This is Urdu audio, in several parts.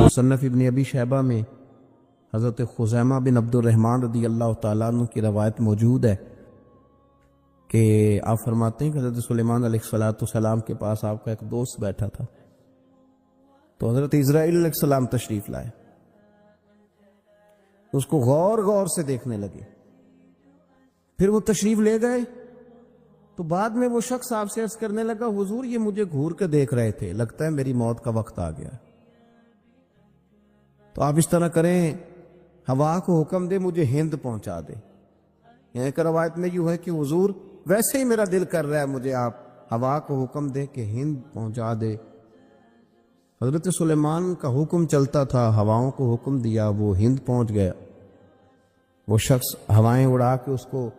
مصنف ابن ابی شیبہ میں حضرت خزیمہ بن عبد الرحمن رضی اللہ تعالیٰ عنہ کی روایت موجود ہے کہ آپ فرماتے ہیں کہ حضرت سلیمان علیہ السلام کے پاس آپ کا ایک دوست بیٹھا تھا، تو حضرت اسرائیل علیہ السلام تشریف لائے، اس کو غور غور سے دیکھنے لگے، پھر وہ تشریف لے گئے، تو بعد میں وہ شخص آپ سے عرض کرنے لگا حضور یہ مجھے گھور کے دیکھ رہے تھے، لگتا ہے میری موت کا وقت آ گیا، تو آپ اس طرح کریں ہوا کو حکم دے مجھے ہند پہنچا دے۔ یہاں ایک روایت میں یوں ہے کہ حضور ویسے ہی میرا دل کر رہا ہے مجھے آپ ہوا کو حکم دے کہ ہند پہنچا دے۔ حضرت سلیمان کا حکم چلتا تھا، ہواؤں کو حکم دیا، وہ ہند پہنچ گیا، وہ شخص ہوائیں اڑا کے اس کو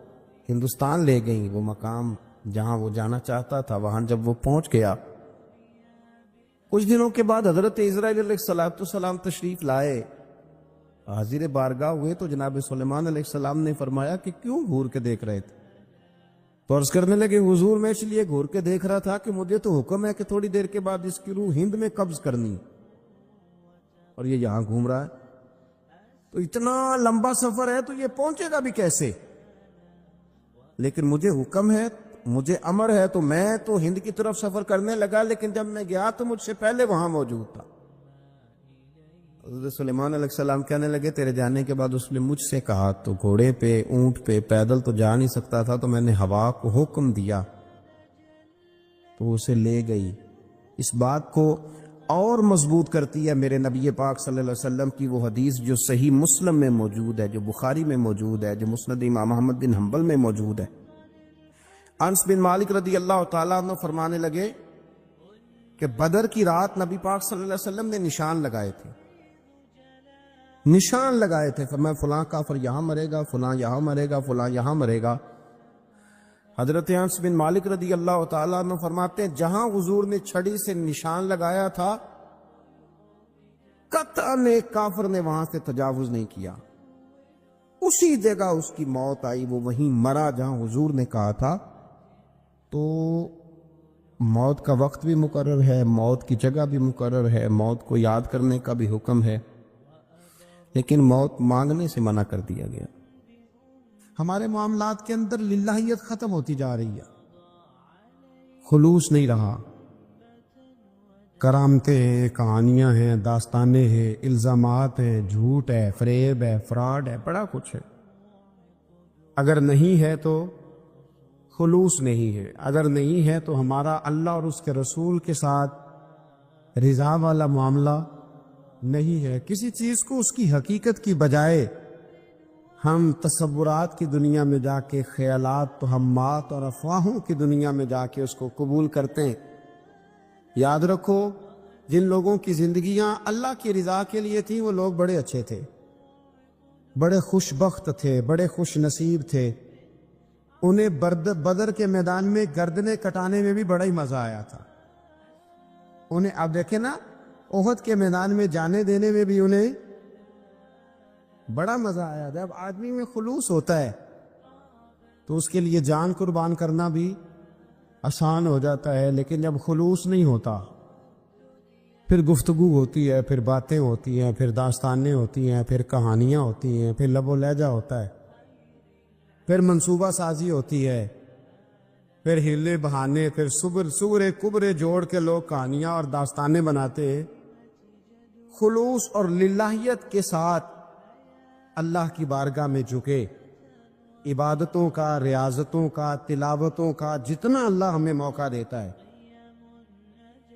ہندوستان لے گئیں، وہ مقام جہاں وہ جانا چاہتا تھا وہاں جب وہ پہنچ گیا، کچھ دنوں کے بعد حضرت اسرائیل علیہ السلام تشریف لائے، حاضر بارگاہ ہوئے، تو جناب سلیمان علیہ السلام نے فرمایا کہ کیوں گھور کے دیکھ رہے تھے؟ تو عرض کرنے لگے حضور میں اس لیے گھور کے دیکھ رہا تھا کہ مجھے تو حکم ہے کہ تھوڑی دیر کے بعد اس کی روح ہند میں قبض کرنی، اور یہ یہاں گھوم رہا ہے، تو اتنا لمبا سفر ہے تو یہ پہنچے گا بھی کیسے؟ لیکن مجھے حکم ہے، مجھے امر ہے، تو میں تو ہند کی طرف سفر کرنے لگا، لیکن جب میں گیا تو مجھ سے پہلے وہاں موجود تھا۔ حضرت سلیمان علیہ السلام کہنے لگے تیرے جانے کے بعد اس نے مجھ سے کہا، تو گھوڑے پہ، اونٹ پہ، پیدل تو جا نہیں سکتا تھا، تو میں نے ہوا کو حکم دیا تو اسے لے گئی۔ اس بات کو اور مضبوط کرتی ہے میرے نبی پاک صلی اللہ علیہ وسلم کی وہ حدیث جو صحیح مسلم میں موجود ہے، جو بخاری میں موجود ہے، جو مسند امام احمد بن حنبل میں موجود ہے۔ انس بن مالک رضی اللہ تعالیٰ عنہ فرمانے لگے کہ بدر کی رات نبی پاک صلی اللہ علیہ وسلم نے نشان لگائے تھے، نشان لگائے تھے، فرمایا فلاں کافر یہاں مرے گا، فلاں یہاں مرے گا، فلاں یہاں مرے گا۔ حضرت انس بن مالک رضی اللہ تعالیٰ عنہ فرماتے ہیں جہاں حضور نے چھڑی سے نشان لگایا تھا قطعاً ایک کافر نے وہاں سے تجاوز نہیں کیا، اسی جگہ اس کی موت آئی، وہ وہیں مرا جہاں حضور نے کہا تھا۔ تو موت کا وقت بھی مقرر ہے، موت کی جگہ بھی مقرر ہے، موت کو یاد کرنے کا بھی حکم ہے، لیکن موت مانگنے سے منع کر دیا گیا۔ ہمارے معاملات کے اندر للہیت ختم ہوتی جا رہی ہے، خلوص نہیں رہا، کرامتیں ہیں، کہانیاں ہیں، داستانیں ہیں، الزامات ہیں، جھوٹ ہے، فریب ہے، فراڈ ہے، بڑا کچھ ہے۔ اگر نہیں ہے تو خلوص نہیں ہے، اگر نہیں ہے تو ہمارا اللہ اور اس کے رسول کے ساتھ رضا والا معاملہ نہیں ہے۔ کسی چیز کو اس کی حقیقت کی بجائے ہم تصورات کی دنیا میں جا کے، خیالات، توہمات اور افواہوں کی دنیا میں جا کے اس کو قبول کرتے ہیں۔ یاد رکھو جن لوگوں کی زندگیاں اللہ کی رضا کے لیے تھیں وہ لوگ بڑے اچھے تھے، بڑے خوش بخت تھے، بڑے خوش نصیب تھے، انہیں بدر کے میدان میں گردنیں کٹانے میں بھی بڑا ہی مزہ آیا تھا انہیں۔ اب دیکھیں نا احد کے میدان میں جانے دینے میں بھی انہیں بڑا مزہ آیا تھا۔ اب آدمی میں خلوص ہوتا ہے تو اس کے لیے جان قربان کرنا بھی آسان ہو جاتا ہے، لیکن جب خلوص نہیں ہوتا پھر گفتگو ہوتی ہے، پھر باتیں ہوتی ہیں، پھر داستانیں ہوتی ہیں، پھر کہانیاں ہوتی ہیں، پھر لب و لہجہ ہوتا ہے، پھر منصوبہ سازی ہوتی ہے، پھر ہیلے بہانے، پھر سورے کبرے جوڑ کے لوگ کہانیاں اور داستانیں بناتے ہیں۔ خلوص اور للہیت کے ساتھ اللہ کی بارگاہ میں جھکے، عبادتوں کا، ریاضتوں کا، تلاوتوں کا جتنا اللہ ہمیں موقع دیتا ہے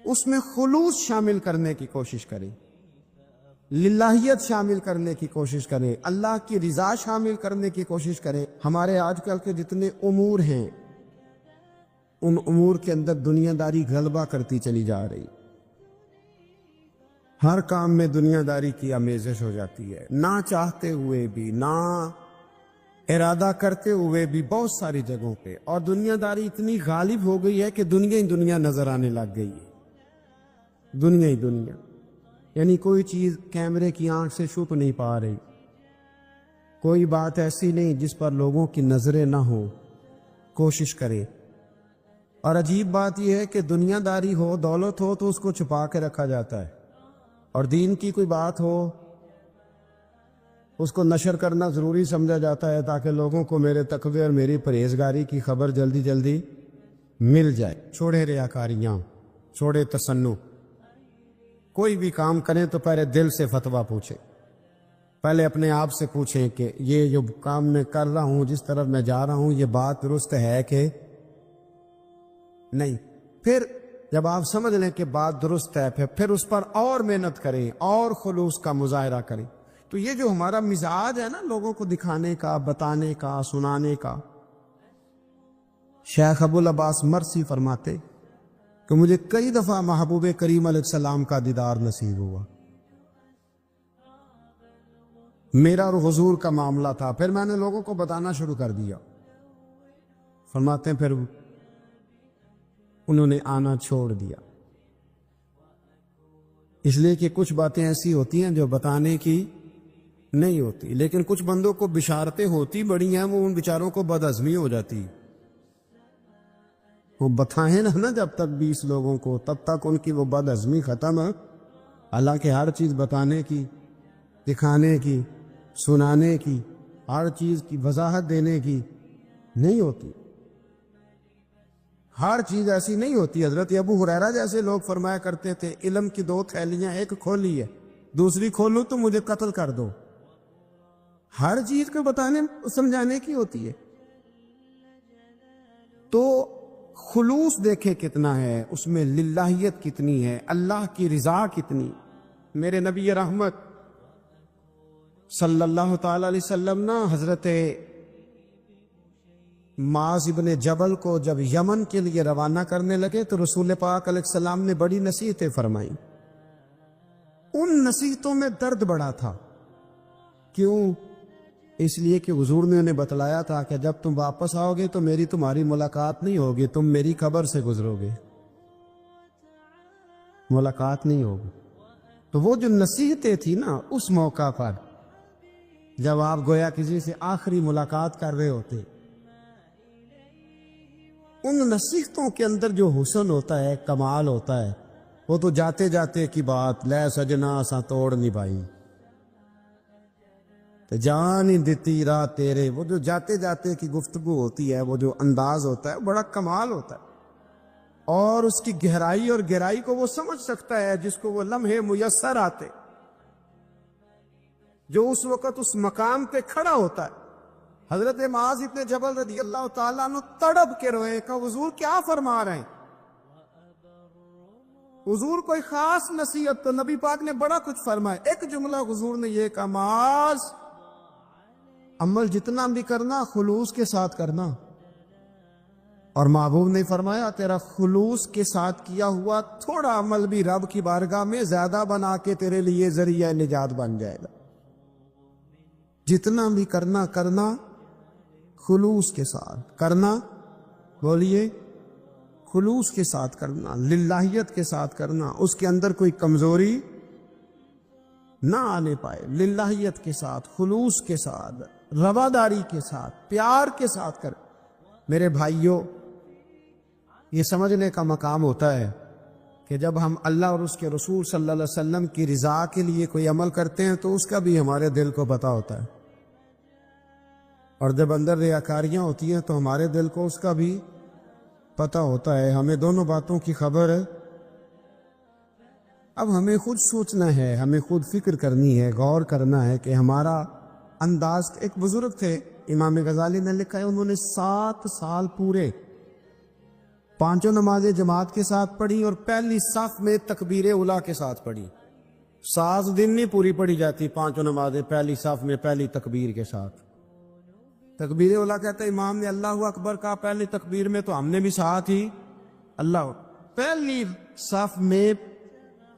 اس میں خلوص شامل کرنے کی کوشش کریں، للہیت شامل کرنے کی کوشش کریں، اللہ کی رضا شامل کرنے کی کوشش کریں۔ ہمارے آج کل کے جتنے امور ہیں ان امور کے اندر دنیا داری غلبہ کرتی چلی جا رہی، ہر کام میں دنیا داری کی آمیزش ہو جاتی ہے، نہ چاہتے ہوئے بھی، نہ ارادہ کرتے ہوئے بھی، بہت ساری جگہوں پہ، اور دنیا داری اتنی غالب ہو گئی ہے کہ دنیا ہی دنیا نظر آنے لگ گئی ہے، دنیا ہی دنیا، یعنی کوئی چیز کیمرے کی آنکھ سے چھپ نہیں پا رہی، کوئی بات ایسی نہیں جس پر لوگوں کی نظریں نہ ہوں۔ کوشش کریں اور عجیب بات یہ ہے کہ دنیا داری ہو، دولت ہو تو اس کو چھپا کے رکھا جاتا ہے، اور دین کی کوئی بات ہو اس کو نشر کرنا ضروری سمجھا جاتا ہے تاکہ لوگوں کو میرے تقوی اور میری پرہیزگاری کی خبر جلدی جلدی مل جائے۔ چھوڑے ریاکاریاں، چھوڑے تصنع، کوئی بھی کام کریں تو پہلے دل سے فتویٰ پوچھیں، پہلے اپنے آپ سے پوچھیں کہ یہ جو کام میں کر رہا ہوں، جس طرف میں جا رہا ہوں، یہ بات درست ہے کہ نہیں۔ پھر جب آپ سمجھ لیں کہ بات درست ہے پھر اس پر اور محنت کریں اور خلوص کا مظاہرہ کریں۔ تو یہ جو ہمارا مزاج ہے نا لوگوں کو دکھانے کا، بتانے کا، سنانے کا، شیخ ابو العباس مرسی فرماتے کہ مجھے کئی دفعہ محبوب کریم علیہ السلام کا دیدار نصیب ہوا، میرا اور حضور کا معاملہ تھا، پھر میں نے لوگوں کو بتانا شروع کر دیا۔ فرماتے ہیں پھر انہوں نے آنا چھوڑ دیا، اس لیے کہ کچھ باتیں ایسی ہوتی ہیں جو بتانے کی نہیں ہوتی، لیکن کچھ بندوں کو بشارتیں ہوتی بڑی ہیں، وہ ان بیچاروں کو بدہضمی ہو جاتی، وہ بتائیں نا جب تک 20 لوگوں کو، تب تک ان کی وہ بدہضمی ختم ہے۔ حالانکہ ہر چیز بتانے کی، دکھانے کی، سنانے کی، ہر چیز کی وضاحت دینے کی نہیں ہوتی، ہر چیز ایسی نہیں ہوتی۔ حضرت ابو ہریرہ جیسے لوگ فرمایا کرتے تھے علم کی 2 تھیلیاں، ایک کھولی ہے، دوسری کھولوں تو مجھے قتل کر دو۔ ہر چیز کو بتانے سمجھانے کی ہوتی ہے۔ تو خلوص دیکھے کتنا ہے اس میں، للہیت کتنی ہے، اللہ کی رضا کتنی۔ میرے نبی رحمت صلی اللہ تعالی علیہ وسلم نا حضرت معاذ ابن جبل کو جب یمن کے لیے روانہ کرنے لگے تو رسول پاک علیہ السلام نے بڑی نصیحتیں فرمائیں۔ ان نصیحتوں میں درد بڑا تھا، کیوں؟ اس لیے کہ حضور نے انہیں بتلایا تھا کہ جب تم واپس آؤ گے تو میری تمہاری ملاقات نہیں ہوگی، تم میری قبر سے گزرو گے، ملاقات نہیں ہوگی۔ تو وہ جو نصیحتیں تھی نا اس موقع پر جب آپ گویا کسی سے آخری ملاقات کر رہے ہوتے، ان نصیحتوں کے اندر جو حسن ہوتا ہے، کمال ہوتا ہے، وہ تو جاتے جاتے کی بات، لے سجنا اساں توڑ نہیں پائی تے جان ہی دتی راہ تیرے، وہ جو جاتے جاتے کی گفتگو ہوتی ہے، وہ جو انداز ہوتا ہے بڑا کمال ہوتا ہے، اور اس کی گہرائی اور گہرائی کو وہ سمجھ سکتا ہے جس کو وہ لمحے میسر آتے، جو اس وقت اس مقام پہ کھڑا ہوتا ہے۔ حضرت معاذ ابن جبل رضی اللہ تعالیٰ عنہ تڑپ کے روئے کہ حضور کیا فرما رہے ہیں؟ حضور کوئی خاص نصیحت تو نبی پاک نے بڑا کچھ فرمایا، ایک جملہ حضور نے یہ کہا، معاذ عمل جتنا بھی کرنا خلوص کے ساتھ کرنا، اور محبوب نے فرمایا تیرا خلوص کے ساتھ کیا ہوا تھوڑا عمل بھی رب کی بارگاہ میں زیادہ بنا کے تیرے لیے ذریعہ نجات بن جائے گا۔ جتنا بھی کرنا خلوص کے ساتھ کرنا، بولیے خلوص کے ساتھ کرنا، للہیت کے ساتھ کرنا، اس کے اندر کوئی کمزوری نہ آنے پائے، للہیت کے ساتھ، خلوص کے ساتھ، رواداری کے ساتھ، پیار کے ساتھ کر۔ میرے بھائیوں، یہ سمجھنے کا مقام ہوتا ہے کہ جب ہم اللہ اور اس کے رسول صلی اللہ علیہ وسلم کی رضا کے لیے کوئی عمل کرتے ہیں تو اس کا بھی ہمارے دل کو پتہ ہوتا ہے، اور جب اندر ریاکاریاں ہوتی ہیں تو ہمارے دل کو اس کا بھی پتہ ہوتا ہے۔ ہمیں دونوں باتوں کی خبر ہے۔ اب ہمیں خود سوچنا ہے، ہمیں خود فکر کرنی ہے، غور کرنا ہے کہ ہمارا انداز۔ ایک بزرگ تھے امام غزالی نے لکھا ہے، انہوں نے 7 سال پورے 5 نمازیں جماعت کے ساتھ پڑھی اور پہلی صف میں تکبیر اولیٰ کے ساتھ پڑھی۔ 7 دن نہیں پوری پڑھی جاتی 5 نمازیں پہلی صف میں پہلی تکبیر کے ساتھ۔ تکبیر اولیٰ کہتا ہے امام نے اللہ اکبر کہا پہلی تکبیر میں تو ہم نے بھی ساتھ ہی اللہ، پہلی صف میں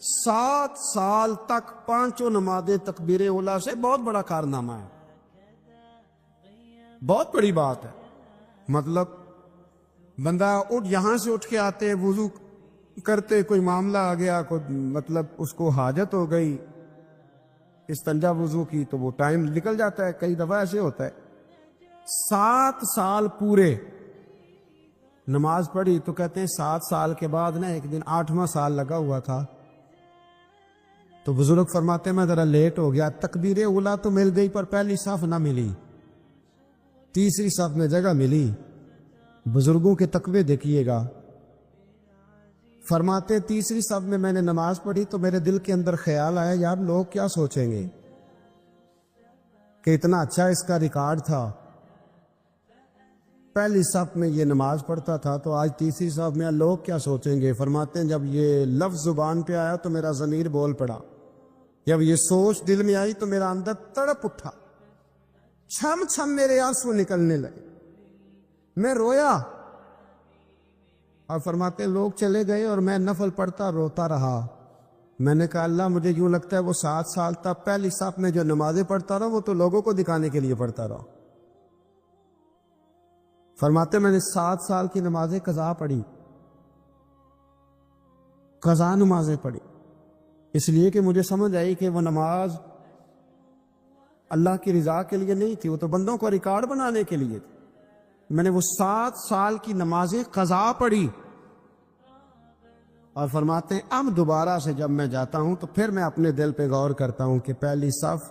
7 سال تک 5 نمازیں تکبیر اولیٰ سے بہت بڑا کارنامہ ہے، بہت بڑی بات ہے۔ مطلب بندہ یہاں سے اٹھ کے آتے، وضو کرتے، کوئی معاملہ آ گیا، کوئی مطلب اس کو حاجت ہو گئی، استنجا وضو کی، تو وہ ٹائم نکل جاتا ہے، کئی دفعہ ایسے ہوتا ہے۔ 7 سال پورے نماز پڑھی تو کہتے ہیں 7 سال کے بعد نا ایک دن 8واں سال لگا ہوا تھا، تو بزرگ فرماتے ہیں میں ذرا لیٹ ہو گیا، تکبیر اولا تو مل گئی پر پہلی صف نہ ملی، تیسری صف میں جگہ ملی۔ بزرگوں کے تقوی دیکھیے گا، فرماتے تیسری صف میں نے نماز پڑھی تو میرے دل کے اندر خیال آیا یار لوگ کیا سوچیں گے کہ اتنا اچھا اس کا ریکارڈ تھا، پہلی صف میں یہ نماز پڑھتا تھا تو آج تیسری صف میں لوگ کیا سوچیں گے۔ فرماتے ہیں جب یہ لفظ زبان پہ آیا تو میرا ضمیر بول پڑا، جب یہ سوچ دل میں آئی تو میرا اندر تڑپ اٹھا، چھم چھم میرے آنسو نکلنے لگے، میں رویا۔ اور فرماتے ہیں لوگ چلے گئے اور میں نفل پڑھتا روتا رہا۔ میں نے کہا اللہ مجھے یوں لگتا ہے وہ 7 سال تک پہلی صف میں جو نمازیں پڑھتا رہا وہ تو لوگوں کو دکھانے کے لیے پڑھتا رہا۔ فرماتے میں نے 7 سال کی نمازیں قضا پڑھی، قضا نمازیں پڑھی، اس لیے کہ مجھے سمجھ آئی کہ وہ نماز اللہ کی رضا کے لیے نہیں تھی، وہ تو بندوں کو ریکارڈ بنانے کے لیے تھی۔ میں نے وہ 7 سال کی نمازیں قضا پڑھی، اور فرماتے ہیں اب دوبارہ سے جب میں جاتا ہوں تو پھر میں اپنے دل پہ غور کرتا ہوں کہ پہلی صف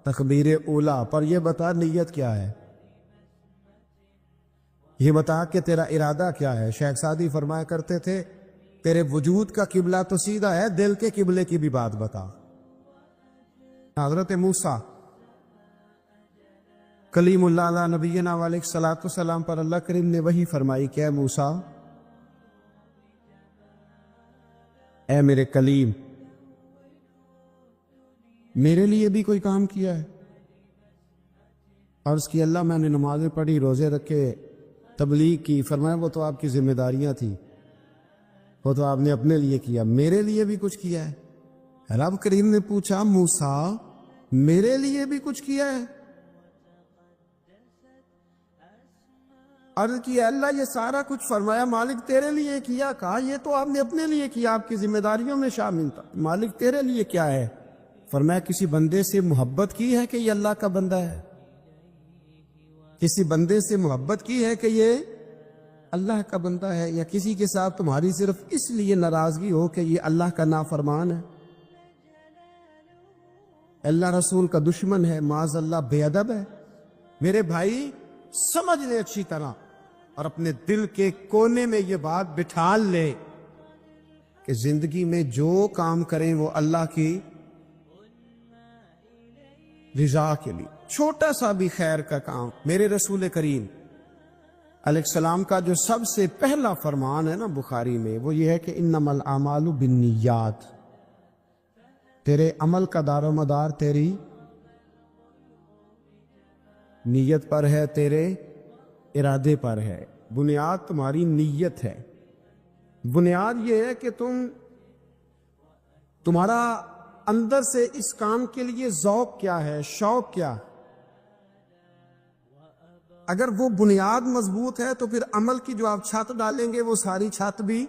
تکبیر اولا، پر یہ بتا نیت کیا ہے، یہ بتا کہ تیرا ارادہ کیا ہے۔ شیخ سعدی فرمایا کرتے تھے تیرے وجود کا قبلہ تو سیدھا ہے، دل کے قبلے کی بھی بات بتا۔ حضرت موسیٰ کلیم اللہ علیہ نبینا علیہ الصلوۃ والسلام پر اللہ کریم نے وحی فرمائی کہ اے موسیٰ، اے میرے کلیم، میرے لیے بھی کوئی کام کیا ہے؟ عرض کی اللہ میں نے نمازیں پڑھی، روزے رکھے، تبلیغ کی۔ فرمایا وہ تو آپ کی ذمہ داریاں تھیں، وہ تو آپ نے اپنے لیے کیا، میرے لیے بھی کچھ کیا ہے؟ رب کریم نے پوچھا موسیٰ میرے لیے بھی کچھ کیا ہے؟ عرض کی اللہ یہ سارا کچھ، فرمایا مالک تیرے لیے کیا، کہا یہ تو آپ نے اپنے لیے کیا، آپ کی ذمہ داریوں میں شامل تھا۔ مالک تیرے لیے کیا ہے؟ فرمایا کسی بندے سے محبت کی ہے کہ یہ اللہ کا بندہ ہے، کسی بندے سے محبت کی ہے کہ یہ اللہ کا بندہ ہے، یا کسی کے ساتھ تمہاری صرف اس لیے ناراضگی ہو کہ یہ اللہ کا نافرمان ہے، اللہ رسول کا دشمن ہے، معاذ اللہ بے ادب ہے؟ میرے بھائی سمجھ لے اچھی طرح اور اپنے دل کے کونے میں یہ بات بٹھا لے کہ زندگی میں جو کام کریں وہ اللہ کی رضا کے لیے، چھوٹا سا بھی خیر کا کام۔ میرے رسول کریم علیہ السلام کا جو سب سے پہلا فرمان ہے نا بخاری میں، وہ یہ ہے کہ انما الاعمال بالنیات، تیرے عمل کا دار و مدار تیری نیت پر ہے، تیرے ارادے پر ہے، بنیاد تمہاری نیت ہے۔ بنیاد یہ ہے کہ تمہارا اندر سے اس کام کے لیے ذوق کیا ہے، شوق کیا ہے۔ اگر وہ بنیاد مضبوط ہے تو پھر عمل کی جو آپ چھت ڈالیں گے وہ ساری چھت بھی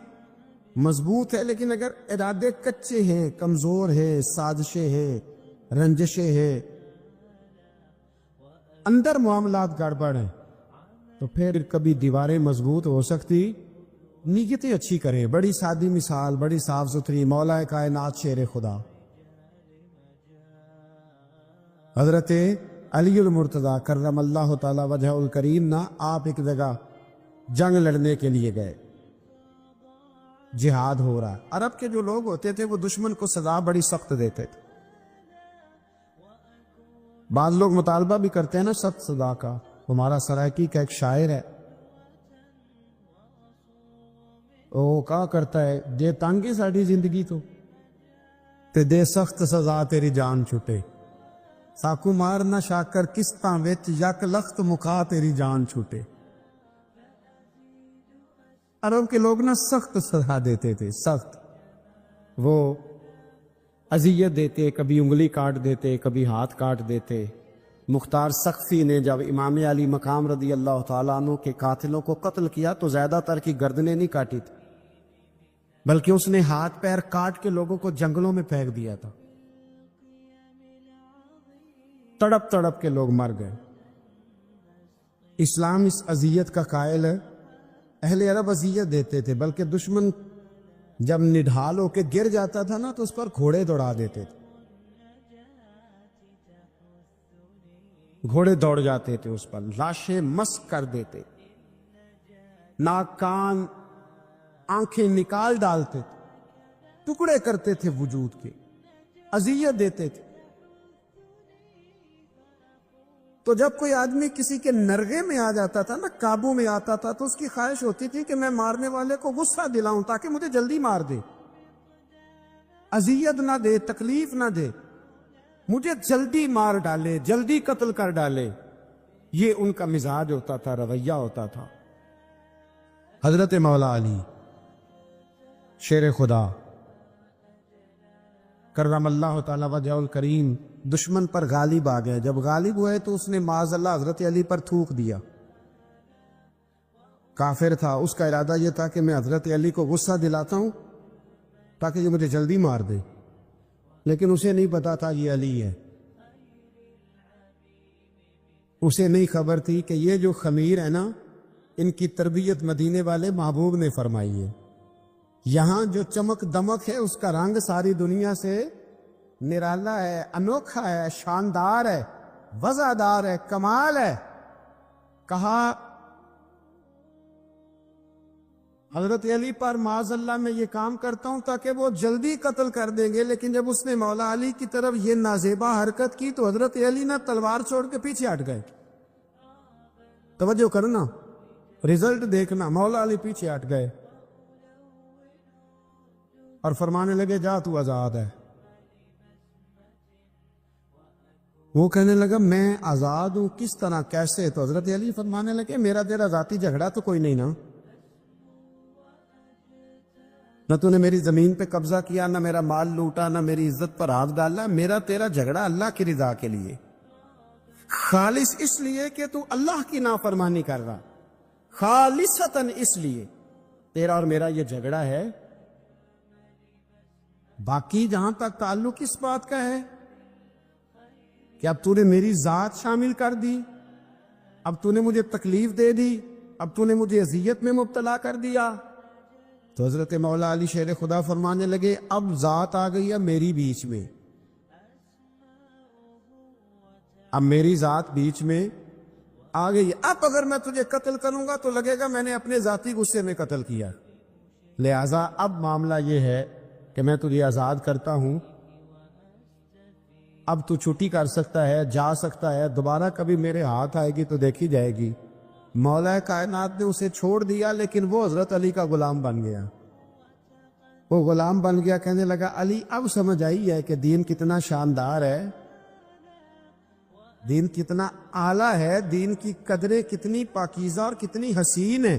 مضبوط ہے، لیکن اگر ارادے کچے ہیں، کمزور ہیں، سازشیں ہیں، رنجشیں ہیں، اندر معاملات گڑبڑ ہیں، تو پھر کبھی دیواریں مضبوط ہو سکتی، نیتیں اچھی کریں۔ بڑی سادی مثال، بڑی صاف ستھری، مولا کائنات شیر خدا حضرت علی المرتضیٰ کرم اللہ تعالی وجہ الکریم نا، آپ ایک جگہ جنگ لڑنے کے لیے گئے، جہاد ہو رہا ہے۔ عرب کے جو لوگ ہوتے تھے وہ دشمن کو سزا بڑی سخت دیتے تھے، بعض لوگ مطالبہ بھی کرتے ہیں نا سخت سزا کا۔ ہمارا سرائکی کا ایک شاعر ہے، وہ کہا کرتا ہے جے تانگی ساڑی زندگی تو تے دے سخت سزا تیری جان چھٹے، ساکو مار نہ شاکر کستاں وچ یک لخت مکا تیری جان چھوٹے۔ عرب کے لوگ نا سخت سزا دیتے تھے، سخت، وہ اذیت دیتے، کبھی انگلی کاٹ دیتے، کبھی ہاتھ کاٹ دیتے۔ مختار سقفی نے جب امام علی مقام رضی اللہ تعالیٰ عنہ کے قاتلوں کو قتل کیا تو زیادہ تر کی گردنیں نہیں کاٹی تھی، بلکہ اس نے ہاتھ پیر کاٹ کے لوگوں کو جنگلوں میں پھینک دیا تھا، تڑپ تڑپ کے لوگ مر گئے۔ اسلام اس اذیت کا قائل اہل عرب اذیت دیتے تھے، بلکہ دشمن جب نڈھال ہو کے گر جاتا تھا نا تو اس پر گھوڑے دوڑا دیتے تھے، گھوڑے دوڑ جاتے تھے اس پر، لاشیں مسک کر دیتے، ناک کان آنکھیں نکال ڈالتے تھے، ٹکڑے کرتے تھے وجود کے، اذیت دیتے تھے۔ تو جب کوئی آدمی کسی کے نرغے میں آ جاتا تھا نا، قابو میں آتا تھا، تو اس کی خواہش ہوتی تھی کہ میں مارنے والے کو غصہ دلاؤں تاکہ مجھے جلدی مار دے، اذیت نہ دے، تکلیف نہ دے، مجھے جلدی مار ڈالے، جلدی قتل کر ڈالے۔ یہ ان کا مزاج ہوتا تھا، رویہ ہوتا تھا۔ حضرت مولا علی شیر خدا کرم اللہ تعالی وجہ الکریم دشمن پر غالب آ گئے۔ جب غالب ہوئے تو اس نے معاذ اللہ حضرت علی پر تھوک دیا۔ کافر تھا، اس کا ارادہ یہ تھا کہ میں حضرت علی کو غصہ دلاتا ہوں تاکہ یہ مجھے جلدی مار دے، لیکن اسے نہیں پتا تھا یہ علی ہے، اسے نہیں خبر تھی کہ یہ جو خمیر ہے نا، ان کی تربیت مدینے والے محبوب نے فرمائی ہے۔ یہاں جو چمک دمک ہے اس کا رنگ ساری دنیا سے نرالا ہے، انوکھا ہے، شاندار ہے، وزادار ہے، کمال ہے۔ کہا حضرت علی پر معاذ اللہ میں یہ کام کرتا ہوں تاکہ وہ جلدی قتل کر دیں گے، لیکن جب اس نے مولا علی کی طرف یہ نازیبا حرکت کی تو حضرت علی نے تلوار چھوڑ کے پیچھے ہٹ گئے۔ توجہ کرنا، رزلٹ دیکھنا، مولا علی پیچھے ہٹ گئے اور فرمانے لگے جا تو آزاد ہے۔ وہ کہنے لگا میں آزاد ہوں، کس طرح، کیسے؟ تو حضرت علی فرمانے لگے میرا تیرا ذاتی جھگڑا تو کوئی نہیں نا، نہ تو نے میری زمین پہ قبضہ کیا، نہ میرا مال لوٹا، نہ میری عزت پر ہاتھ ڈالا۔ میرا تیرا جھگڑا اللہ کی رضا کے لیے، خالص اس لیے کہ تو اللہ کی نافرمانی کر رہا، خالصتاً اس لیے تیرا اور میرا یہ جھگڑا ہے۔ باقی جہاں تک تعلق اس بات کا ہے کہ اب تو نے میری ذات شامل کر دی، اب تو نے مجھے تکلیف دے دی، اب تو نے مجھے اذیت میں مبتلا کر دیا، تو حضرت مولا علی شیر خدا فرمانے لگے اب ذات آ گئی ہے میری بیچ میں، اب میری ذات بیچ میں آ گئی، اب اگر میں تجھے قتل کروں گا تو لگے گا میں نے اپنے ذاتی غصے میں قتل کیا، لہذا اب معاملہ یہ ہے کہ میں تجھے آزاد کرتا ہوں، اب تو چھٹی کر سکتا ہے، جا سکتا ہے، دوبارہ کبھی میرے ہاتھ آئے گی تو دیکھی جائے گی۔ مولا کائنات نے اسے چھوڑ دیا، لیکن وہ حضرت علی کا غلام بن گیا، وہ غلام بن گیا۔ کہنے لگا علی اب سمجھ آئی ہے کہ دین کتنا شاندار ہے، دین کتنا اعلیٰ ہے، دین کی قدریں کتنی پاکیزہ اور کتنی حسین ہے،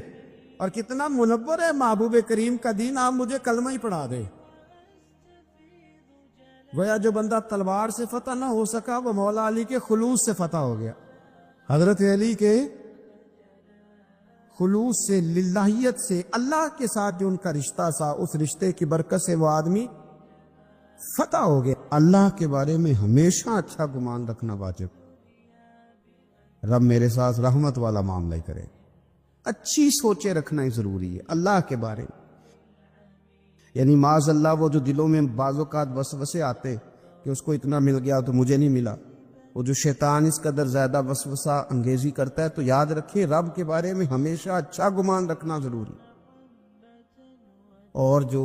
اور کتنا منور ہے محبوب کریم کا دین، آپ مجھے کلمہ ہی پڑھا دیں۔ گویا جو بندہ تلوار سے فتح نہ ہو سکا وہ مولا علی کے خلوص سے فتح ہو گیا۔ حضرت علی کے خلوص سے، للہیت سے، اللہ کے ساتھ جو ان کا رشتہ تھا، اس رشتے کی برکت سے وہ آدمی فتح ہو گیا۔ اللہ کے بارے میں ہمیشہ اچھا گمان رکھنا واجب، رب میرے ساتھ رحمت والا معاملہ ہی کرے، اچھی سوچیں رکھنا ہی ضروری ہے اللہ کے بارے میں۔ یعنی معاذ اللہ وہ جو دلوں میں بعض اوقات وسوسے آتے کہ اس کو اتنا مل گیا تو مجھے نہیں ملا، وہ جو شیطان اس قدر زیادہ وسوسہ انگیزی کرتا ہے، تو یاد رکھیں رب کے بارے میں ہمیشہ اچھا گمان رکھنا ضروری، اور جو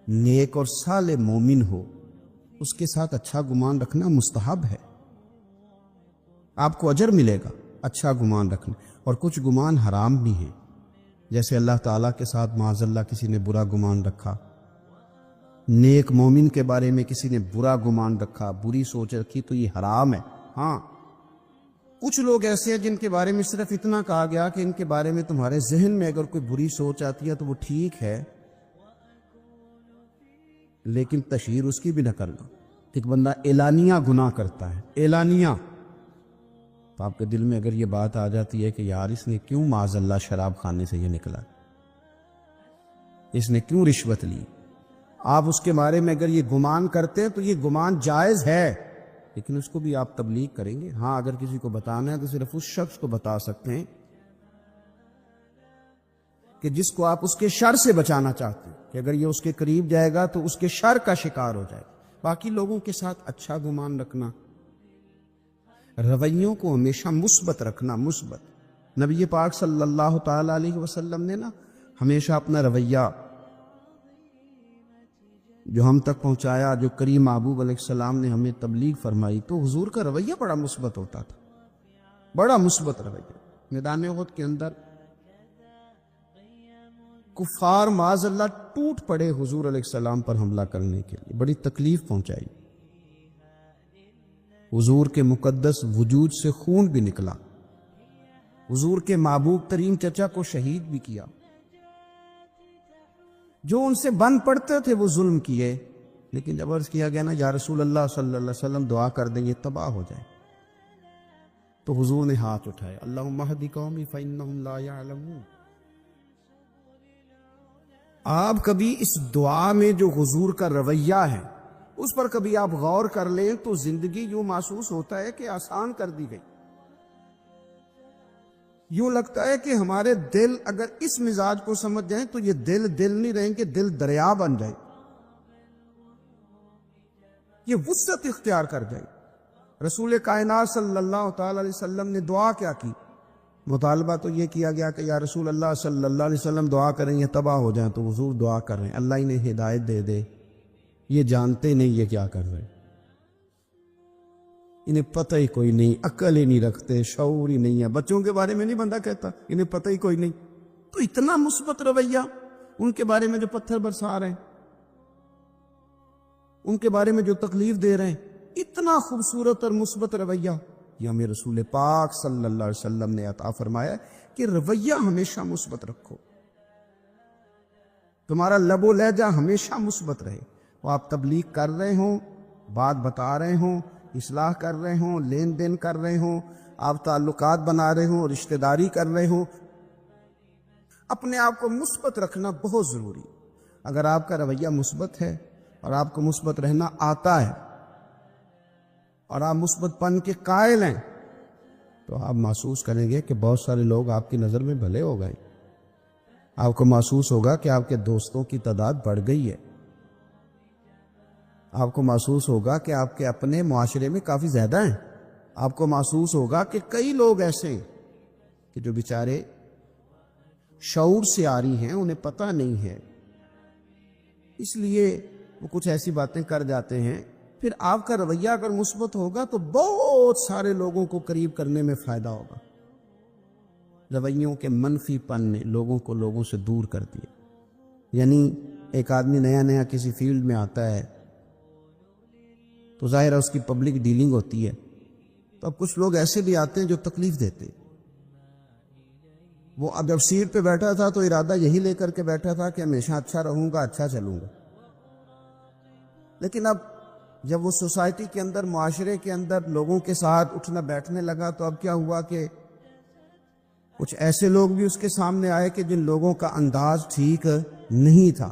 نیک اور صالح مومن ہو اس کے ساتھ اچھا گمان رکھنا مستحب ہے، آپ کو اجر ملے گا اچھا گمان رکھنا۔ اور کچھ گمان حرام بھی ہیں، جیسے اللہ تعالیٰ کے ساتھ معاذ اللہ کسی نے برا گمان رکھا، نیک مومن کے بارے میں کسی نے برا گمان رکھا، بری سوچ رکھی، تو یہ حرام ہے۔ ہاں کچھ لوگ ایسے ہیں جن کے بارے میں صرف اتنا کہا گیا کہ ان کے بارے میں تمہارے ذہن میں اگر کوئی بری سوچ آتی ہے تو وہ ٹھیک ہے، لیکن تشہیر اس کی بھی نہ کرنا۔ ایک بندہ اعلانیہ گناہ کرتا ہے، اعلانیہ، تو آپ کے دل میں اگر یہ بات آ جاتی ہے کہ یار اس نے کیوں معاذ اللہ شراب خانے سے یہ نکلا، اس نے کیوں رشوت لی، آپ اس کے بارے میں اگر یہ گمان کرتے ہیں تو یہ گمان جائز ہے، لیکن اس کو بھی آپ تبلیغ کریں گے؟ ہاں اگر کسی کو بتانا ہے تو صرف اس شخص کو بتا سکتے ہیں کہ جس کو آپ اس کے شر سے بچانا چاہتے ہیں کہ اگر یہ اس کے قریب جائے گا تو اس کے شر کا شکار ہو جائے گا۔ باقی لوگوں کے ساتھ اچھا گمان رکھنا، رویوں کو ہمیشہ مثبت رکھنا، مثبت۔ نبی پاک صلی اللہ تعالی علیہ وسلم نے نا ہمیشہ اپنا رویہ جو ہم تک پہنچایا، جو کریم محبوب علیہ السلام نے ہمیں تبلیغ فرمائی، تو حضور کا رویہ بڑا مثبت ہوتا تھا، بڑا مثبت رویہ۔ میدان احد کے اندر کفار معاذ اللہ ٹوٹ پڑے حضور علیہ السلام پر حملہ کرنے کے لیے، بڑی تکلیف پہنچائی، حضور کے مقدس وجود سے خون بھی نکلا، حضور کے محبوب ترین چچا کو شہید بھی کیا، جو ان سے بن پڑتے تھے وہ ظلم کیے، لیکن جب عرض کیا گیا نا یا رسول اللہ صلی اللہ علیہ وسلم دعا کر دیں یہ تباہ ہو جائے، تو حضور نے ہاتھ اٹھائے، اللہم اہد قومی فانہم لا یعلمون۔ آپ کبھی اس دعا میں جو حضور کا رویہ ہے اس پر کبھی آپ غور کر لیں تو زندگی یوں محسوس ہوتا ہے کہ آسان کر دی گئی، یوں لگتا ہے کہ ہمارے دل اگر اس مزاج کو سمجھ جائیں تو یہ دل نہیں رہیں گے، دل دریا بن جائے، یہ وسعت اختیار کر جائے۔ رسول کائنات صلی اللہ تعالی علیہ وسلم نے دعا کیا کی؟ مطالبہ تو یہ کیا گیا کہ یا رسول اللہ صلی اللہ علیہ وسلم دعا کریں یہ تباہ ہو جائیں، تو حضور دعا کر رہے ہیں اللہ انہیں ہدایت دے دے، یہ جانتے نہیں یہ کیا کر رہے ہیں، انہیں پتہ ہی کوئی نہیں، عقل ہی نہیں رکھتے، شعور ہی نہیں ہے۔ بچوں کے بارے میں نہیں بندہ کہتا انہیں پتہ ہی کوئی نہیں، تو اتنا مثبت رویہ ان کے بارے میں جو پتھر برسا رہے ہیں، ان کے بارے میں جو تکلیف دے رہے ہیں، اتنا خوبصورت اور مثبت رویہ یہ ہمیں رسول پاک صلی اللہ علیہ وسلم نے عطا فرمایا کہ رویہ ہمیشہ مثبت رکھو، تمہارا لب و لہجہ ہمیشہ مثبت رہے، وہ آپ تبلیغ کر رہے ہوں، بات بتا رہے ہوں، اصلاح کر رہے ہوں، لین دین کر رہے ہوں، آپ تعلقات بنا رہے ہوں، رشتہ داری کر رہے ہوں، اپنے آپ کو مثبت رکھنا بہت ضروری۔ اگر آپ کا رویہ مثبت ہے اور آپ کو مثبت رہنا آتا ہے اور آپ مثبت پن کے قائل ہیں تو آپ محسوس کریں گے کہ بہت سارے لوگ آپ کی نظر میں بھلے ہو گئے، آپ کو محسوس ہوگا کہ آپ کے دوستوں کی تعداد بڑھ گئی ہے، آپ کو محسوس ہوگا کہ آپ کے اپنے معاشرے میں کافی زیادہ ہیں، آپ کو محسوس ہوگا کہ کئی لوگ ایسے ہیں کہ جو بیچارے شعور سے عاری ہیں، انہیں پتہ نہیں ہے، اس لیے وہ کچھ ایسی باتیں کر جاتے ہیں۔ پھر آپ کا رویہ اگر مثبت ہوگا تو بہت سارے لوگوں کو قریب کرنے میں فائدہ ہوگا۔ رویوں کے منفی پن نے لوگوں کو لوگوں سے دور کر دیا، یعنی ایک آدمی نیا کسی فیلڈ میں آتا ہے تو ظاہر ہے اس کی پبلک ڈیلنگ ہوتی ہے، تو اب کچھ لوگ ایسے بھی آتے ہیں جو تکلیف دیتے، وہ اب جب سیٹ پہ بیٹھا تھا تو ارادہ یہی لے کر کے بیٹھا تھا کہ ہمیشہ اچھا رہوں گا، اچھا چلوں گا، لیکن اب جب وہ سوسائٹی کے اندر، معاشرے کے اندر لوگوں کے ساتھ اٹھنا بیٹھنے لگا تو اب کیا ہوا کہ کچھ ایسے لوگ بھی اس کے سامنے آئے کہ جن لوگوں کا انداز ٹھیک نہیں تھا،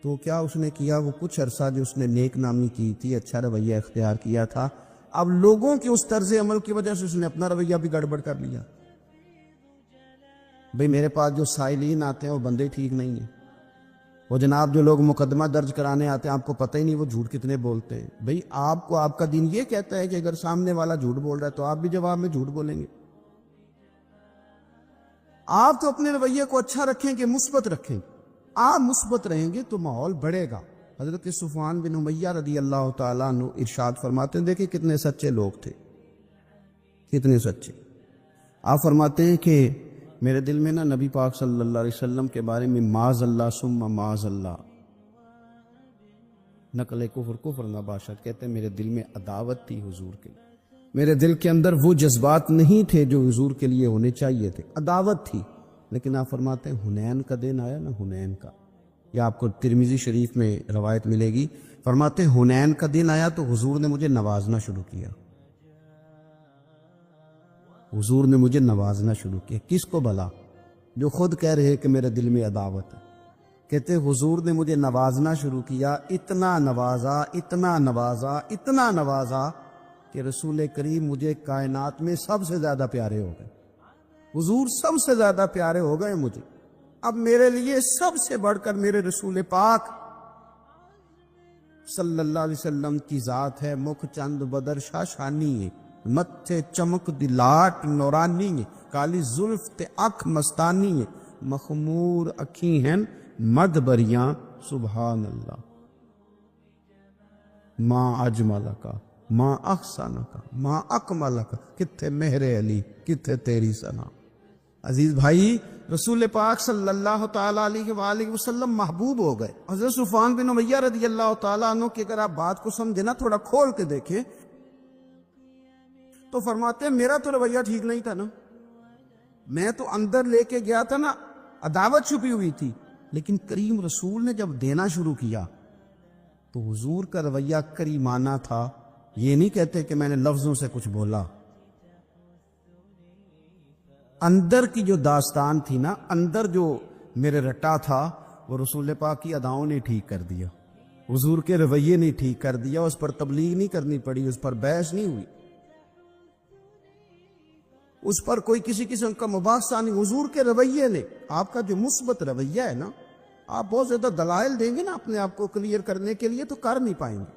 تو کیا اس نے کیا، وہ کچھ عرصہ جو اس نے نیک نامی کی تھی، اچھا رویہ اختیار کیا تھا، اب لوگوں کی اس طرز عمل کی وجہ سے اس نے اپنا رویہ بھی گڑبڑ کر لیا۔ بھئی میرے پاس جو سائلین آتے ہیں وہ بندے ٹھیک نہیں ہیں، وہ جناب جو لوگ مقدمہ درج کرانے آتے ہیں آپ کو پتہ ہی نہیں وہ جھوٹ کتنے بولتے ہیں۔ بھئی آپ کو آپ کا دین یہ کہتا ہے کہ اگر سامنے والا جھوٹ بول رہا ہے تو آپ بھی جواب میں جھوٹ بولیں گے۔ آپ تو اپنے رویے کو اچھا رکھیں گے، مثبت رکھیں گے، آپ مثبت رہیں گے تو ماحول بڑھے گا۔ حضرت صفوان بن امیہ رضی اللہ تعالیٰ عنہ ارشاد فرماتے ہیں، دیکھیں کتنے سچے لوگ تھے، کتنے سچے۔ آپ فرماتے ہیں کہ میرے دل میں نا نبی پاک صلی اللہ علیہ وسلم کے بارے میں معاذ اللہ ثم معاذ اللہ، نقل کفر نباشت، کہتے ہیں میرے دل میں عداوت تھی حضور کے لیے، میرے دل کے اندر وہ جذبات نہیں تھے جو حضور کے لیے ہونے چاہیے تھے، عداوت تھی۔ لیکن آپ فرماتے ہیں حنین کا دن آیا نا، حنین کا، یا آپ کو ترمذی شریف میں روایت ملے گی، فرماتے ہیں حنین کا دن آیا تو حضور نے مجھے نوازنا شروع کیا، حضور نے مجھے نوازنا شروع کیا۔ کس کو بھلا؟ جو خود کہہ رہے کہ میرے دل میں عداوت ہے، کہتے حضور نے مجھے نوازنا شروع کیا، اتنا نوازا، اتنا نوازا، اتنا نوازا کہ رسول کریم مجھے کائنات میں سب سے زیادہ پیارے ہو گئے۔ حضور سب سے زیادہ پیارے ہو گئے مجھے، اب میرے لیے سب سے بڑھ کر میرے رسول پاک صلی اللہ علیہ وسلم کی ذات ہے۔ مکھ چند بدر شاشانی ہے، متھے چمک دی لاٹ نورانی ہے، کالی زلف تے اکھ مستانی ہے، مخمور اکھی ہیں مد بریاں سبحان اللہ۔ ماں اجمل کا ماں احسن کا ماں اکمل کا، کتھے مہر علی کتھے تیری ثنا۔ عزیز بھائی، رسول پاک صلی اللہ تعالیٰ علیہ وآلہ وسلم محبوب ہو گئے۔ حضرت صفوان بن امیہ رضی اللہ تعالیٰ عنہ کی اگر آپ بات کو سمجھے نا، تھوڑا کھول کے دیکھیں تو فرماتے ہیں میرا تو رویہ ٹھیک نہیں تھا نا، میں تو اندر لے کے گیا تھا نا، عداوت چھپی ہوئی تھی، لیکن کریم رسول نے جب دینا شروع کیا تو حضور کا رویہ کریمانہ تھا۔ یہ نہیں کہتے کہ میں نے لفظوں سے کچھ بولا، اندر کی جو داستان تھی نا، اندر جو میرے رٹا تھا، وہ رسول پاک کی اداؤں نے ٹھیک کر دیا، حضور کے رویے نے ٹھیک کر دیا۔ اس پر تبلیغ نہیں کرنی پڑی، اس پر بحث نہیں ہوئی، اس پر کوئی کسی قسم کا مباحثہ نہیں، حضور کے رویے نے۔ آپ کا جو مثبت رویہ ہے نا، آپ بہت زیادہ دلائل دیں گے نا اپنے آپ کو کلیئر کرنے کے لیے تو کر نہیں پائیں گے۔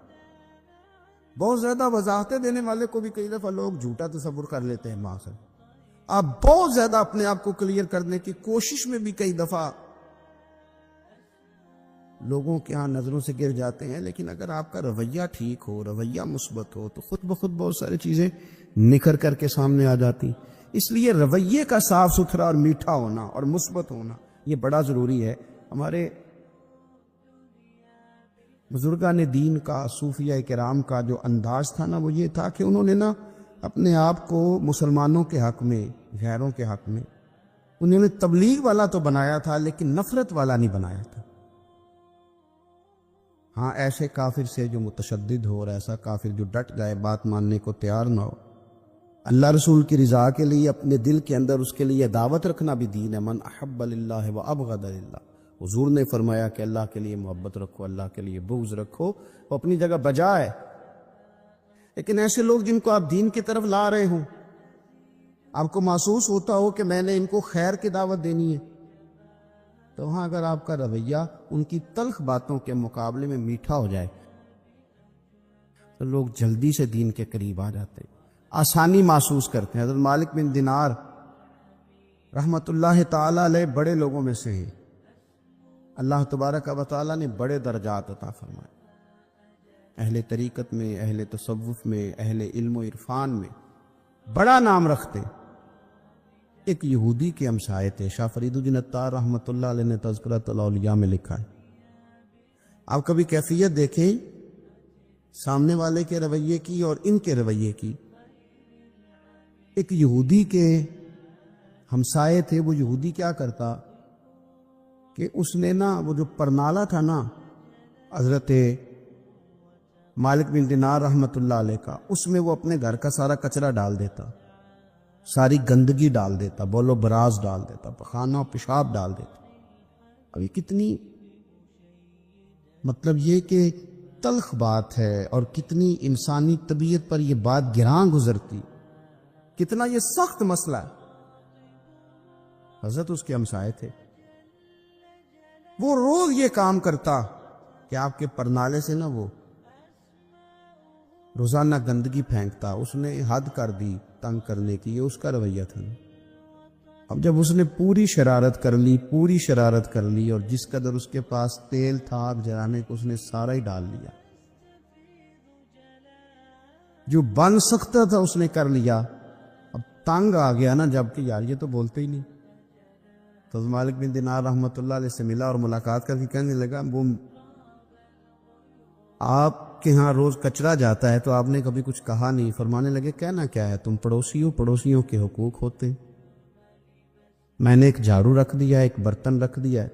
بہت زیادہ وضاحتیں دینے والے کو بھی کئی دفعہ لوگ جھوٹا تصور کر لیتے ہیں ماں سے۔ آپ بہت زیادہ اپنے آپ کو کلیئر کرنے کی کوشش میں بھی کئی دفعہ لوگوں کے ہاں نظروں سے گر جاتے ہیں، لیکن اگر آپ کا رویہ ٹھیک ہو، رویہ مثبت ہو، تو خود بخود بہت ساری چیزیں نکھر کر کے سامنے آ جاتی۔ اس لیے رویے کا صاف ستھرا اور میٹھا ہونا اور مثبت ہونا یہ بڑا ضروری ہے۔ ہمارے بزرگان دین کا، صوفیہ کرام کا جو انداز تھا نا، وہ یہ تھا کہ انہوں نے نا اپنے آپ کو مسلمانوں کے حق میں، غیروں کے حق میں، انہوں نے تبلیغ والا تو بنایا تھا لیکن نفرت والا نہیں بنایا تھا۔ ہاں، ایسے کافر سے جو متشدد ہو اور ایسا کافر جو ڈٹ جائے، بات ماننے کو تیار نہ ہو، اللہ رسول کی رضا کے لیے اپنے دل کے اندر اس کے لیے دعوت رکھنا بھی دین ہے۔ من احب للہ و ابغض للہ، حضور نے فرمایا کہ اللہ کے لیے محبت رکھو، اللہ کے لیے بغض رکھو، وہ اپنی جگہ بجا ہے۔ لیکن ایسے لوگ جن کو آپ دین کی طرف لا رہے ہوں، آپ کو محسوس ہوتا ہو کہ میں نے ان کو خیر کی دعوت دینی ہے، تو وہاں اگر آپ کا رویہ ان کی تلخ باتوں کے مقابلے میں میٹھا ہو جائے تو لوگ جلدی سے دین کے قریب آ جاتے ہیں، آسانی محسوس کرتے ہیں۔ حضرت مالک بن دینار رحمت اللہ تعالی علیہ بڑے لوگوں میں سے ہیں، اللہ تبارک و تعالیٰ نے بڑے درجات عطا فرمائے، اہل طریقت میں، اہل تصوف میں، اہل علم و عرفان میں بڑا نام رکھتے۔ ایک یہودی کے ہمسائے تھے، شاہ فرید الدین عطار رحمۃ اللہ علیہ نے تذکرۃ الاولیاء میں لکھا ہے۔ آپ کبھی کیفیت دیکھیں سامنے والے کے رویے کی اور ان کے رویے کی۔ ایک یہودی کے ہمسائے تھے، وہ یہودی کیا کرتا کہ اس نے نا وہ جو پرنالہ تھا نا حضرت مالک بن دینار رحمت اللہ علیہ کا، اس میں وہ اپنے گھر کا سارا کچرا ڈال دیتا، ساری گندگی ڈال دیتا، بول و براز ڈال دیتا، پخانہ و پیشاب ڈال دیتا۔ اب یہ کتنی مطلب یہ کہ تلخ بات ہے، اور کتنی انسانی طبیعت پر یہ بات گراں گزرتی، کتنا یہ سخت مسئلہ ہے۔ حضرت اس کے ہمسائے تھے، وہ روز یہ کام کرتا کہ آپ کے پرنالے سے نا وہ روزانہ گندگی پھینکتا۔ اس نے حد کر دی تنگ کرنے کی، یہ اس کا رویہ تھا۔ اب جب اس نے پوری شرارت کر لی اور جس قدر اس کے پاس تیل تھا آگ جلانے کو، اس نے سارا ہی ڈال لیا، جو بن سکتا تھا اس نے کر لیا۔ اب تنگ آ گیا نا، جبکہ یار یہ تو بولتے ہی نہیں۔ تو مالک بن دینار رحمت اللہ علیہ سے ملا اور ملاقات کر کے کہنے لگا، وہ آپ کے ہاں روز کچرا جاتا ہے تو آپ نے کبھی کچھ کہا نہیں۔ فرمانے لگے کہنا کیا ہے، تم پڑوسی ہو، پڑوسیوں کے حقوق ہوتے ہیں۔ میں نے ایک جھاڑو رکھ دیا، ایک برتن رکھ دیا ہے،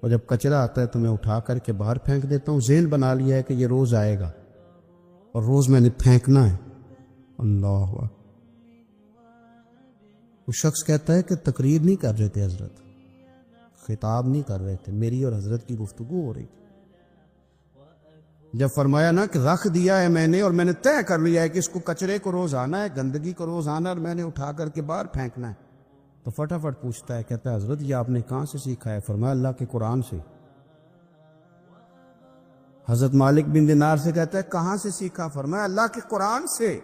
اور جب کچرا آتا ہے تو میں اٹھا کر کے باہر پھینک دیتا ہوں۔ ذہن بنا لیا ہے کہ یہ روز آئے گا اور روز میں نے پھینکنا ہے۔ اللہ اکبر۔ وہ شخص کہتا ہے کہ تقریر نہیں کر رہے تھے حضرت، خطاب نہیں کر رہے تھے، میری اور حضرت کی گفتگو ہو رہی تھی۔ جب فرمایا نا کہ رکھ دیا ہے میں نے اور میں نے طے کر لیا ہے کہ اس کو کچرے کو روز آنا ہے، گندگی کو روز آنا ہے اور میں نے اٹھا کر کے باہر پھینکنا ہے، تو فٹافٹ پوچھتا ہے، کہتا ہے حضرت یہ آپ نے کہاں سے سیکھا ہے؟ فرمایا اللہ کے قرآن سے۔ حضرت مالک بن دینار سے کہتا ہے کہاں سے سیکھا؟ فرمایا اللہ کے قرآن سے،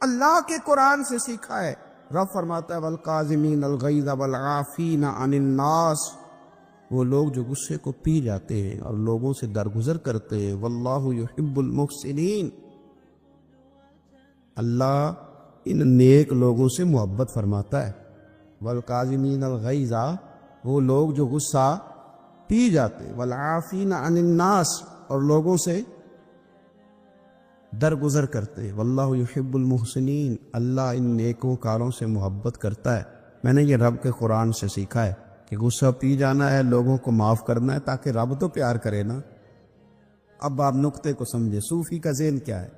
اللہ کے قرآن سے سیکھا ہے۔ رب فرماتا ہے والقاظمین الغیظ والعافین عن الناس، وہ لوگ جو غصے کو پی جاتے ہیں اور لوگوں سے درگزر کرتے ہیں، واللہ یحب المحسنین، اللہ ان نیک لوگوں سے محبت فرماتا ہے۔ والقاظمین الغیظ، وہ لوگ جو غصہ پی جاتے ہیں، والعافین عن الناس، اور لوگوں سے درگزر کرتے ہیں، واللہ یحب المحسنین، اللہ ان نیکوں کاروں سے محبت کرتا ہے۔ میں نے یہ رب کے قرآن سے سیکھا ہے کہ غصہ پی جانا ہے، لوگوں کو معاف کرنا ہے، تاکہ رب تو پیار کرے نا۔ اب آپ نقطے کو سمجھے، صوفی کا ذہن کیا ہے،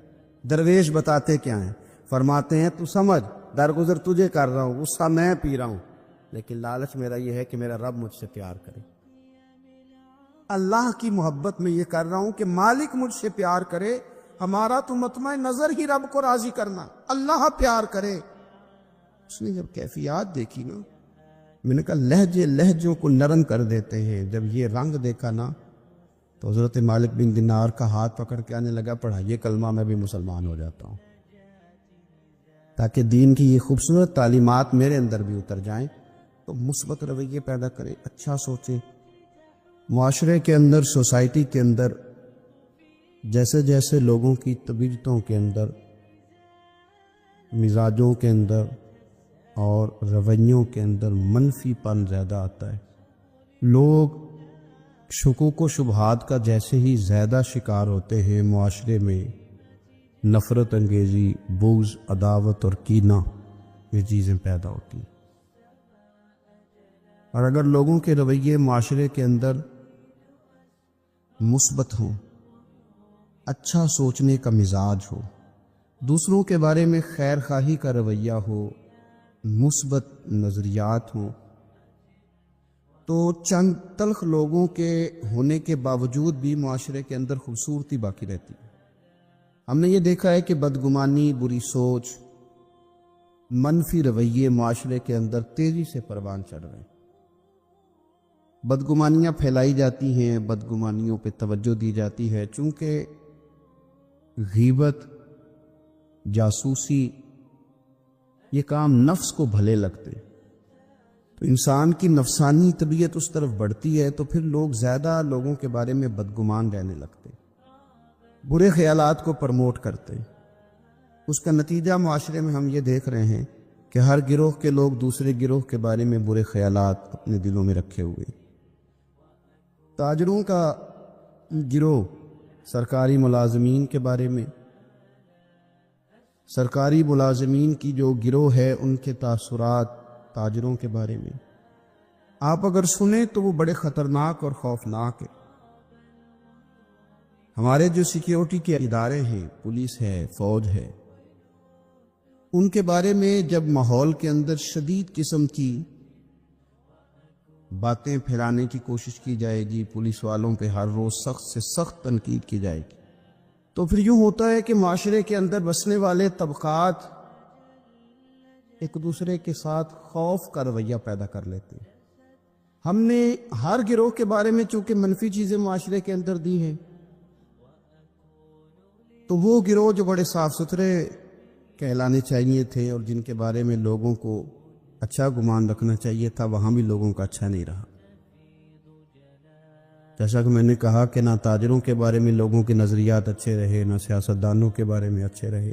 درویش بتاتے کیا ہیں، فرماتے ہیں تو سمجھ درگزر تجھے کر رہا ہوں، غصہ میں پی رہا ہوں، لیکن لالچ میرا یہ ہے کہ میرا رب مجھ سے پیار کرے۔ اللہ کی محبت میں یہ کر رہا ہوں کہ مالک مجھ سے پیار کرے، ہمارا تو مطمع نظر ہی رب کو راضی کرنا، اللہ پیار کرے۔ اس نے جب کیفیات دیکھی نا، میں نے کہا لہجے لہجوں کو نرم کر دیتے ہیں، جب یہ رنگ دیکھا نا تو حضرت مالک بن دینار کا ہاتھ پکڑ کے آنے لگا پڑھائیے کلمہ، میں بھی مسلمان ہو جاتا ہوں، تاکہ دین کی یہ خوبصورت تعلیمات میرے اندر بھی اتر جائیں، تو مثبت رویے پیدا کریں، اچھا سوچیں۔ معاشرے کے اندر، سوسائٹی کے اندر جیسے جیسے لوگوں کی طبیعتوں کے اندر، مزاجوں کے اندر اور رویوں کے اندر منفی پن زیادہ آتا ہے، لوگ شکوک و شبہات کا جیسے ہی زیادہ شکار ہوتے ہیں، معاشرے میں نفرت انگیزی، بغض، عداوت اور کینہ، یہ چیزیں پیدا ہوتی ہیں۔ اور اگر لوگوں کے رویے معاشرے کے اندر مثبت ہوں، اچھا سوچنے کا مزاج ہو، دوسروں کے بارے میں خیر خواہی کا رویہ ہو، مثبت نظریات ہوں، تو چند تلخ لوگوں کے ہونے کے باوجود بھی معاشرے کے اندر خوبصورتی باقی رہتی ہے۔ ہم نے یہ دیکھا ہے کہ بدگمانی، بری سوچ، منفی رویے معاشرے کے اندر تیزی سے پروان چڑھ رہے ہیں، بدگمانیاں پھیلائی جاتی ہیں، بدگمانیوں پہ توجہ دی جاتی ہے، چونکہ غیبت، جاسوسی، یہ کام نفس کو بھلے لگتے، تو انسان کی نفسانی طبیعت اس طرف بڑھتی ہے، تو پھر لوگ زیادہ لوگوں کے بارے میں بدگمان رہنے لگتے، برے خیالات کو پرموٹ کرتے۔ اس کا نتیجہ معاشرے میں ہم یہ دیکھ رہے ہیں کہ ہر گروہ کے لوگ دوسرے گروہ کے بارے میں برے خیالات اپنے دلوں میں رکھے ہوئے۔ تاجروں کا گروہ سرکاری ملازمین کے بارے میں، سرکاری ملازمین کی جو گروہ ہے ان کے تاثرات تاجروں کے بارے میں آپ اگر سنیں تو وہ بڑے خطرناک اور خوفناک ہیں۔ ہمارے جو سیکیورٹی کے ادارے ہیں، پولیس ہے، فوج ہے، ان کے بارے میں جب ماحول کے اندر شدید قسم کی باتیں پھیلانے کی کوشش کی جائے گی، پولیس والوں پہ ہر روز سخت سے سخت تنقید کی جائے گی، تو پھر یوں ہوتا ہے کہ معاشرے کے اندر بسنے والے طبقات ایک دوسرے کے ساتھ خوف کا رویہ پیدا کر لیتے ہیں۔ ہم نے ہر گروہ کے بارے میں چونکہ منفی چیزیں معاشرے کے اندر دی ہیں، تو وہ گروہ جو بڑے صاف ستھرے کہلانے چاہیے تھے اور جن کے بارے میں لوگوں کو اچھا گمان رکھنا چاہیے تھا، وہاں بھی لوگوں کا اچھا نہیں رہا۔ جیسا کہ میں نے کہا کہ نہ تاجروں کے بارے میں لوگوں کے نظریات اچھے رہے، نہ سیاستدانوں کے بارے میں اچھے رہے،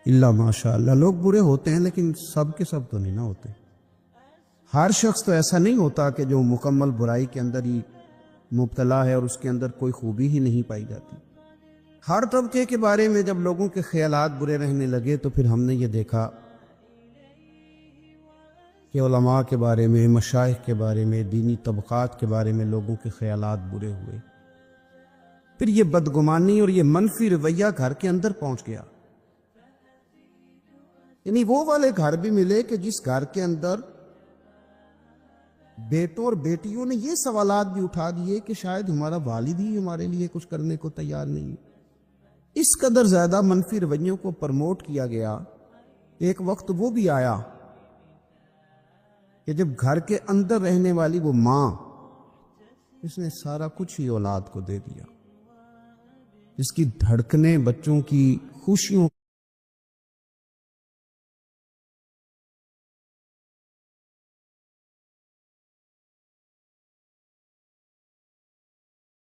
اللہ ماشاء اللہ لوگ برے ہوتے ہیں، لیکن سب کے سب تو نہیں نہ ہوتے۔ ہر شخص تو ایسا نہیں ہوتا کہ جو مکمل برائی کے اندر ہی مبتلا ہے اور اس کے اندر کوئی خوبی ہی نہیں پائی جاتی۔ ہر طبقے کے بارے میں جب لوگوں کے خیالات برے رہنے لگے تو پھر ہم نے یہ دیکھا کہ علماء کے بارے میں، مشائخ کے بارے میں، دینی طبقات کے بارے میں لوگوں کے خیالات برے ہوئے۔ پھر یہ بدگمانی اور یہ منفی رویہ گھر کے اندر پہنچ گیا، یعنی وہ والے گھر بھی ملے کہ جس گھر کے اندر بیٹوں اور بیٹیوں نے یہ سوالات بھی اٹھا دیے کہ شاید ہمارا والد ہی ہمارے لیے کچھ کرنے کو تیار نہیں. اس قدر زیادہ منفی رویوں کو پرموٹ کیا گیا. ایک وقت وہ بھی آیا کہ جب گھر کے اندر رہنے والی وہ ماں، اس نے سارا کچھ ہی اولاد کو دے دیا، جس کی دھڑکنیں بچوں کی خوشیوں